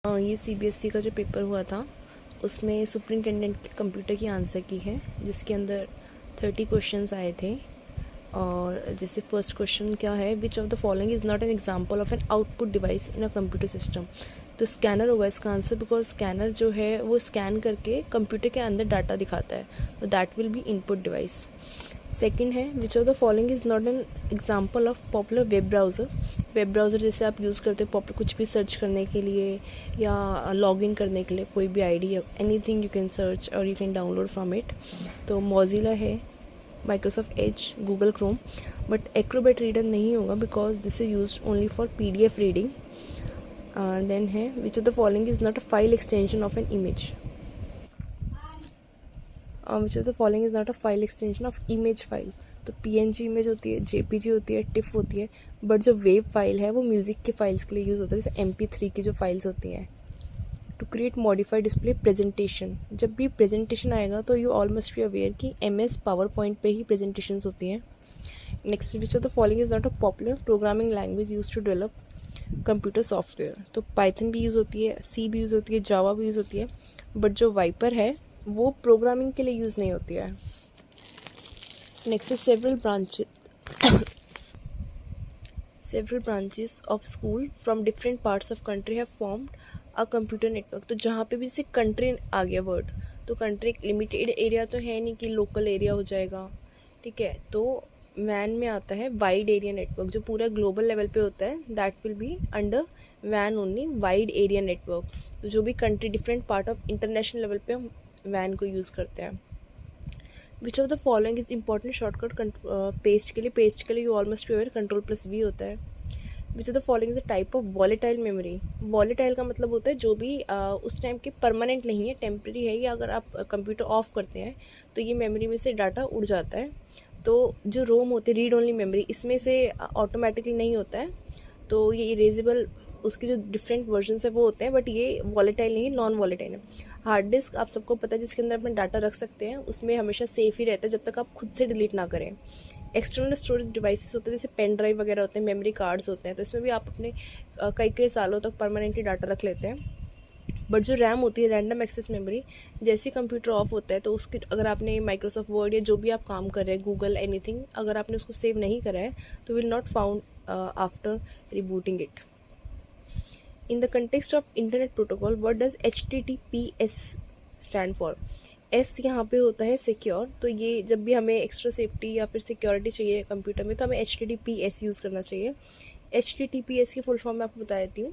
ये सीबीएसई का जो पेपर हुआ था उसमें सुपरिटेंडेंट के कंप्यूटर की आंसर की है, जिसके अंदर 30 क्वेश्चंस आए थे। और जैसे फर्स्ट क्वेश्चन क्या है, which of the following is not an example of an output device in a computer system. तो स्कैनर होगा इसका आंसर, बिकॉज स्कैनर जो है वो स्कैन करके कंप्यूटर के अंदर डाटा दिखाता है, तो that will be input device. Second है, which of the following is not an example of popular web browser. Web browser जैसे आप यूज़ करते हो पॉपुलर कुछ भी सर्च करने के लिए या लॉगिन करने के लिए, कोई भी ID, anything you can search और you can download from it. तो मोजिला है, Microsoft Edge, Google Chrome, but Acrobat Reader नहीं होगा because this is use only for PDF reading. Then है, which of the following is not a file extension of an image. Which of the following is not a file extension of image file. तो PNG image होती है, JPG होती है, tiff होती है, but जो wave file है वो म्यूजिक के फाइल्स के लिए यूज़ होता है, जैसे MP3 की जो फाइल्स होती हैं। To create modified display presentation, जब भी प्रेजेंटेशन आएगा तो you all must be aware कि MS पावर पॉइंट पे ही प्रेजेंटेशन होती हैं। Next, which of the following is not a popular programming language use to develop computer software. तो पाइथन भी यूज़ होती है, सी भी यूज़ होती है, जावा भी यूज़ होती है, बट जो वाइपर है वो प्रोग्रामिंग के लिए यूज़ नहीं होती है। Next is several branches of school from different parts of country have formed a computer network। तो जहाँ पे भी से कंट्री आ गया वर्ड, तो कंट्री एक लिमिटेड एरिया तो है नहीं कि लोकल एरिया हो जाएगा, ठीक है। तो वैन में आता है वाइड एरिया नेटवर्क, जो पूरा ग्लोबल लेवल पे होता है, दैट विल बी अंडर वैन ओनली, वाइड एरिया नेटवर्क। तो जो भी country different part of international level पे हम वैन को यूज़ करते हैं। Which of the following is important shortcut paste के लिए, पेस्ट के लिए यू ऑलमोस्ट अवेयर Ctrl+V होता है। Which of the following is the type of volatile memory. Volatile का मतलब होता है जो भी उस टाइम के परमानेंट नहीं है, टेम्प्रेरी है, या अगर आप कंप्यूटर ऑफ करते हैं तो ये मेमोरी में से डाटा उड़ जाता है। तो जो रोम होती है, रीड ओनली मेमोरी, इसमें से ऑटोमेटिकली नहीं होता है, तो ये इरेजेबल, उसके जो डिफरेंट वर्जन्स है वो होते हैं, बट ये वॉलेटाइल नहीं, नॉन वॉलेटाइल है। हार्ड डिस्क आप सबको पता है, जिसके अंदर अपना डाटा रख सकते हैं, उसमें हमेशा सेफ ही रहता है जब तक आप खुद से डिलीट ना करें। एक्सटर्नल स्टोरेज डिवाइसेस होते हैं, जैसे पेन ड्राइव वगैरह होते हैं, मेमोरी कार्ड्स होते हैं, तो इसमें भी आप अपने कई कई सालों तक परमानेंटली डाटा रख लेते हैं। बट जो रैम होती है, रैंडम एक्सेस मेमोरी, जैसे कंप्यूटर ऑफ होता है तो उसकी, अगर आपने माइक्रोसॉफ्ट वर्ड या जो भी आप काम कर रहे हैं, गूगल एनीथिंग, अगर आपने उसको सेव नहीं करा है तो will not found after rebooting it. In the context of internet protocol, what does HTTPS stand for? S यहाँ पे होता है सिक्योर, तो ये जब भी हमें एक्स्ट्रा सेफ्टी या फिर सिक्योरिटी चाहिए कंप्यूटर में तो हमें HTTPS यूज़ करना चाहिए। HTTPS की फुल फॉर्म मैं आपको बता देती हूँ,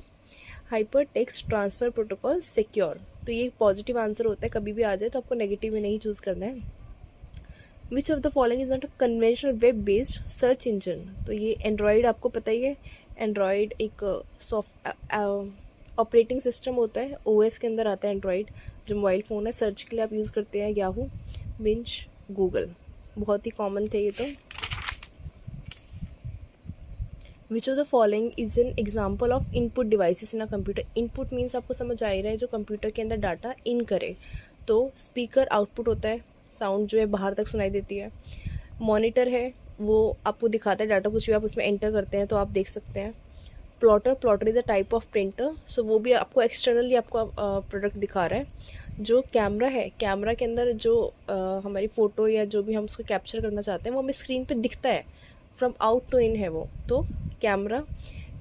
hyper text transfer protocol secure. तो ये पॉजिटिव आंसर होता है, कभी भी आ जाए तो आपको नेगेटिव में नहीं चूज़ करना है। Which of the following is not a conventional web based search engine. तो ये एंड्रॉयड आपको पता ही है, एंड्रॉयड एक ऑपरेटिंग सिस्टम होता है, OS के अंदर आता है एंड्रॉयड, जो मोबाइल फ़ोन है, सर्च के लिए आप यूज़ करते हैं याहू, बिंज, गूगल, बहुत ही कॉमन थे ये तो। विच of the following is an example of input devices in a computer. Input means आपको समझ आ ही रहा है, जो कंप्यूटर के अंदर डाटा इन करे। तो स्पीकर आउटपुट होता है, साउंड जो है बाहर तक सुनाई देती है। मॉनिटर है, वो आपको दिखाता है डाटा, कुछ भी आप उसमें एंटर करते हैं तो आप देख सकते हैं। Plotter is a type of printer, so वो भी आपको एक्सटर्नली आपको प्रोडक्ट दिखा रहा है। जो कैमरा है, कैमरा के अंदर जो हमारी फ़ोटो या जो भी हम उसको कैप्चर करना चाहते हैं वो हमें स्क्रीन पे दिखता है, फ्रॉम आउट टू इन है वो। तो camera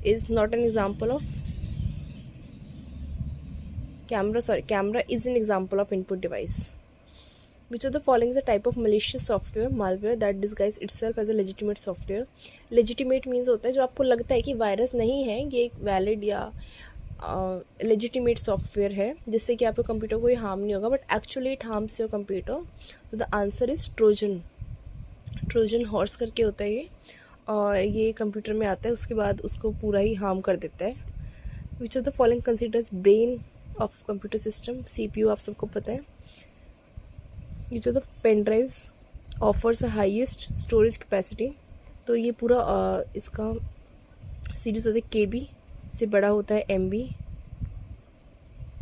is not an example of camera is an example of input device. Which of the following is a type of malicious software, malware that disguise itself as a legitimate software? Legitimate means होता है जो आपको लगता है कि virus नहीं है, ये एक वैलिड या लेजिटिमेट सॉफ्टवेयर है जिससे कि आपके कंप्यूटर को कोई हार्म नहीं होगा, but actually it harms your computer. तो the answer is Trojan horse करके होता है ये, और ये कंप्यूटर में आता है, उसके बाद उसको पूरा ही हार्म कर देता है। Which of the following considers brain of computer system? CPU आप सबको पता है। Each of the pen drives offers a highest storage capacity। तो ये पूरा इसका सीरीज होता है, KB से बड़ा होता है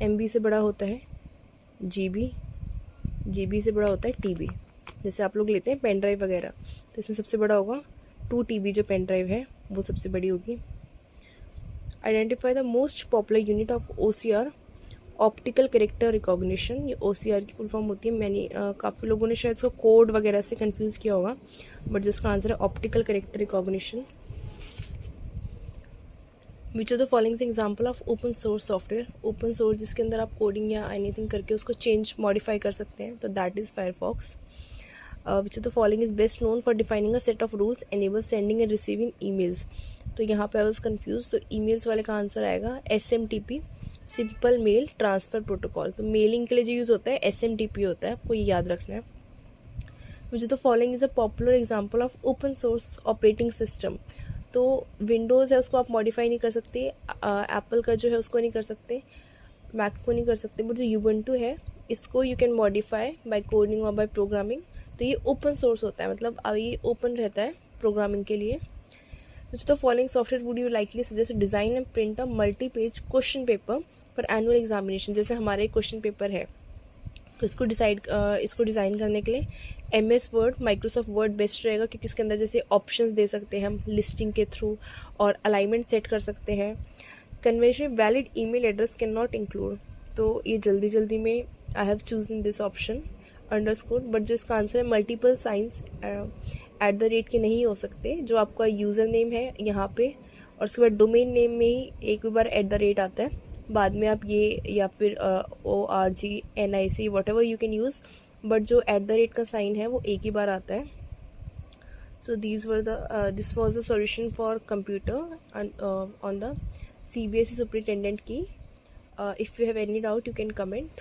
MB से बड़ा होता है GB से बड़ा होता है TB। जैसे आप लोग लेते हैं पेन ड्राइव वगैरह, तो इसमें सबसे बड़ा होगा 2 TB, जो पेन ड्राइव है वो सबसे बड़ी होगी। Identify the most popular unit of OCR, optical character recognition. ये OCR की फुल फॉर्म होती है। मैंने काफ़ी लोगों ने शायद इसको कोड वगैरह से कंफ्यूज किया होगा, बट जिसका आंसर है optical character recognition. Which of the following example of open source software. Open source जिसके अंदर आप कोडिंग या एनीथिंग करके उसको चेंज मॉडिफाई कर सकते हैं, तो that is Firefox. Which of the following is best known for defining a set of rules enable sending and receiving emails. तो यहाँ पे आई वाज कंफ्यूज, तो ईमेल्स वाले का आंसर आएगा SMTP, simple mail transfer protocol. तो mailing के लिए जो यूज़ होता है SMTP होता है, आपको ये याद रखना है। Which of the following is a popular example of open source operating system. तो विंडोज़ है उसको आप मॉडिफाई नहीं कर सकते, एप्पल का जो है उसको नहीं कर सकते, मैक को नहीं कर सकते, बट जो यूबंटू है इसको you can modify by coding और बाय प्रोग्रामिंग। तो ये ओपन सोर्स होता है, मतलब अब ये ओपन रहता है प्रोग्रामिंग के लिए। Which the following software would you likely suggest design and print a multi page question paper for annual examination. जैसे हमारे क्वेश्चन पेपर है, तो इसको डिज़ाइन करने के लिए MS word, Microsoft word best रहेगा, क्योंकि इसके अंदर जैसे ऑप्शंस दे सकते हैं हम लिस्टिंग के थ्रू, और अलाइनमेंट सेट कर सकते हैं। Convention valid email address can not include. तो ये जल्दी में I have choose in this option underscore, but जो इसका आंसर है मल्टीपल साइंस @ के नहीं हो सकते। जो आपका यूज़र नेम है यहाँ पे, और उसके बाद डोमेन नेम में ही एक बार @ आता है, बाद में आप ये या फिर ORG NIC what ever you can use, but जो @ का साइन है वो एक ही बार आता है। So this was the solution for computer on the CBSE superintendent की। If you have any doubt you can comment.